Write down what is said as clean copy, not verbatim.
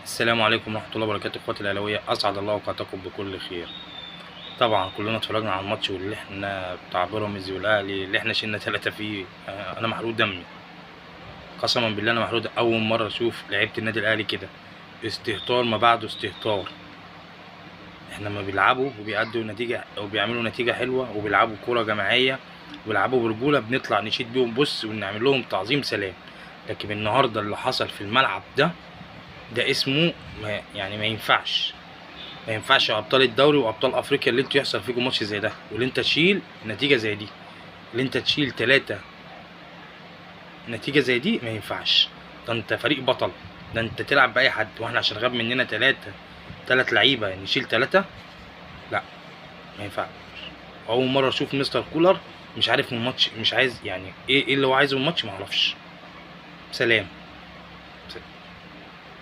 السلام عليكم ورحمة الله وبركاته. اخواتي الأهلاوية، أسعد الله أوقاتكم بكل خير. طبعا كلنا اتفرجنا على الماتش واللي احنا بتاع بيراميدز والأهلي اللي احنا شلنا 3 فيه. أنا محروق دمي، قسما بالله أنا محروق. أول مرة أشوف لعيبة النادي الأهلي كده، استهتار ما بعده استهتار. احنا لما بيلعبوا وبيأدوا نتيجة وبيعملوا نتيجة حلوة وبيلعبوا كورة جماعية وبيلعبوا برجولة، بنطلع نشيد بيهم بص ونعمل لهم تعظيم سلام. لكن النهارده اللي حصل في الملعب ده اسمه ما ينفعش. ما ينفعش ابطال الدوري وابطال افريقيا اللي انتوا يحصل فيكم ماتش زي ده، واللي انت تشيل نتيجه زي دي، اللي انت تشيل 3 نتيجه زي دي ما ينفعش. ده انت فريق بطل، ده انت تلعب باي حد، واحنا عشان غاب مننا 3 لعيبه نشيل 3؟ لا، ما ينفعش. اول مره اشوف مستر كولر مش عارف من الماتش، مش عايز يعني ايه اللي هو عايزه من الماتش، ما اعرفش. سلام.